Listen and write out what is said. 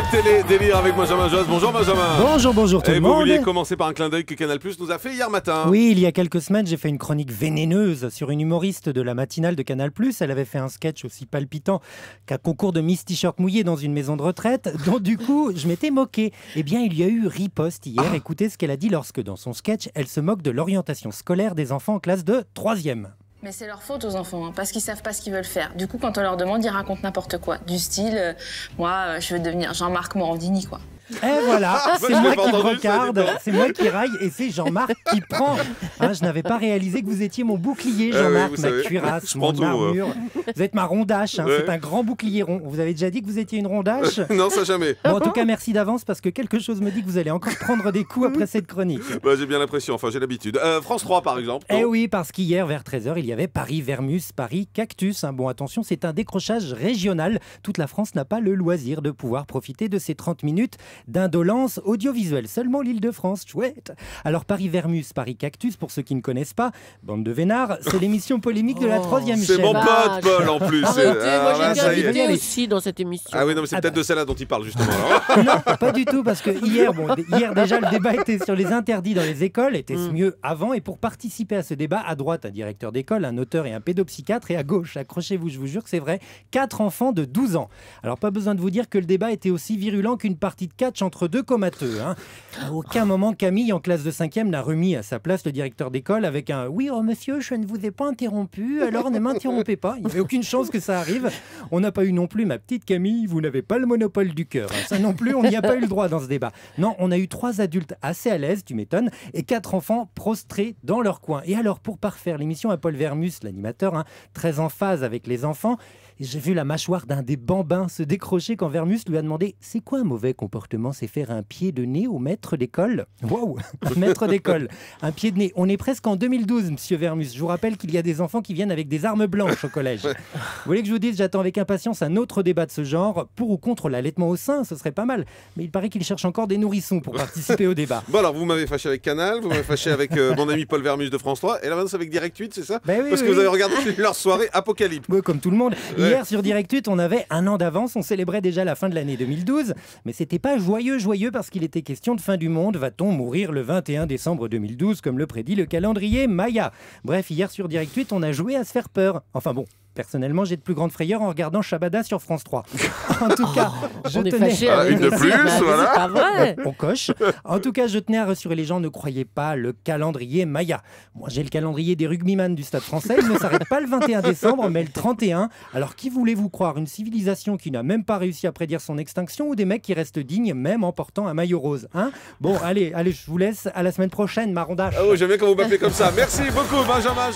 Télé Délire avec Benjamin Josse. Bonjour Benjamin. Bonjour tout le monde. Vous vouliez commencer par un clin d'œil que Canal+ nous a fait hier matin. Oui, il y a quelques semaines, j'ai fait une chronique vénéneuse sur une humoriste de la matinale de Canal+. Elle avait fait un sketch aussi palpitant qu'un concours de Miss T-shirt mouillé dans une maison de retraite, dont du coup, je m'étais moqué. Eh bien, il y a eu riposte hier. Écoutez ce qu'elle a dit lorsque, dans son sketch, elle se moque de l'orientation scolaire des enfants en classe de 3e. Mais c'est leur faute aux enfants, parce qu'ils savent pas ce qu'ils veulent faire. Du coup, quand on leur demande, ils racontent n'importe quoi. Du style, moi, je veux devenir Jean-Marc Morandini, quoi. Et voilà, c'est moi qui brocarde, c'est moi qui raille et c'est Jean-Marc qui prend. Hein, je n'avais pas réalisé que vous étiez mon bouclier, Jean-Marc, oui, ma cuirasse, mon armure. Vous êtes ma rondache, hein, c'est un grand bouclier rond. Vous avez déjà dit que vous étiez une rondache? Non, ça jamais. Bon, en tout cas, merci d'avance parce que quelque chose me dit que vous allez encore prendre des coups après cette chronique. Bah, j'ai bien l'impression, enfin j'ai l'habitude. France 3 par exemple. Eh oui, parce qu'hier vers 13h, il y avait Paris-Vermus, Paris-Cactus. Bon, attention, c'est un décrochage régional. Toute la France n'a pas le loisir de pouvoir profiter de ces 30 minutes d'indolence audiovisuelle. Seulement l'Île-de-France, chouette. Alors Paris-Vermus, Paris-Cactus, pour ceux qui ne connaissent pas, bande de vénards, c'est l'émission polémique de la 3e chaîne. C'est mon pote Paul en plus. Arrêtez, moi j'ai ça y été est. invité aussi dans cette émission. Ah oui, non mais c'est peut-être de celle-là dont il parle justement. Non, pas du tout, parce que hier déjà le débat était sur les interdits dans les écoles. Était-ce mieux avant? Et pour participer à ce débat, à droite un directeur d'école, un auteur et un pédopsychiatre, et à gauche, accrochez-vous, je vous jure que c'est vrai, 4 enfants de 12 ans. Alors pas besoin de vous dire que le débat était aussi virulent qu'une partie de catch entre deux comateux. Hein. À aucun moment Camille, en classe de 5e, n'a remis à sa place le directeur d'école avec un « Oui, oh monsieur, je ne vous ai pas interrompu, alors ne m'interrompez pas ». Il n'y avait aucune chance que ça arrive. On n'a pas eu non plus, ma petite Camille, vous n'avez pas le monopole du cœur. Hein. Ça non plus, on n'y a pas eu le droit dans ce débat. Non, on a eu 3 adultes assez à l'aise, tu m'étonnes, et 4 enfants prostrés dans leur coin. Et alors, pour parfaire l'émission à Paul Vermus, l'animateur, hein, très en phase avec les enfants, j'ai vu la mâchoire d'un des bambins se décrocher quand Vermus lui a demandé « C'est quoi un mauvais comportement? C'est faire un pied de nez au maître d'école ?» Waouh, maître d'école, un pied de nez. On est presque en 2012, monsieur Vermus. Je vous rappelle qu'il y a des enfants qui viennent avec des armes blanches au collège. Vous voulez que je vous dise, j'attends avec impatience un autre débat de ce genre. Pour ou contre l'allaitement au sein, ce serait pas mal. Mais il paraît qu'il cherche encore des nourrissons pour participer au débat. Bon alors, vous m'avez fâché avec Canal, vous m'avez fâché avec mon ami Paul Vermus de France 3, et là maintenant c'est avec Direct 8, c'est ça? Ben oui, Parce que vous avez regardé leur soirée Apocalypse. Oui, comme tout le monde. Hier, sur Direct 8, on avait un an d'avance. On célébrait déjà la fin de l'année 2012. Mais c'était pas joyeux parce qu'il était question de fin du monde. Va-t-on mourir le 21 décembre 2012, comme le prédit le calendrier Maya? Bref, hier sur Direct 8, on a joué à se faire peur. Enfin bon. Personnellement, j'ai de plus grandes frayeurs en regardant Shabada sur France 3. En tout cas, je tenais... Une de plus, voilà. C'est pas vrai. On coche. En tout cas, je tenais à rassurer les gens, ne croyez pas le calendrier Maya. Moi, j'ai le calendrier des rugbyman du Stade français. Il ne s'arrête pas le 21 décembre, mais le 31. Alors, qui voulez-vous croire? Une civilisation qui n'a même pas réussi à prédire son extinction ou des mecs qui restent dignes même en portant un maillot rose, hein? Bon, allez, je vous laisse. À la semaine prochaine, ma rondache. Ah oui, j'aime bien quand vous m'appelez comme ça. Merci beaucoup, Benjamin.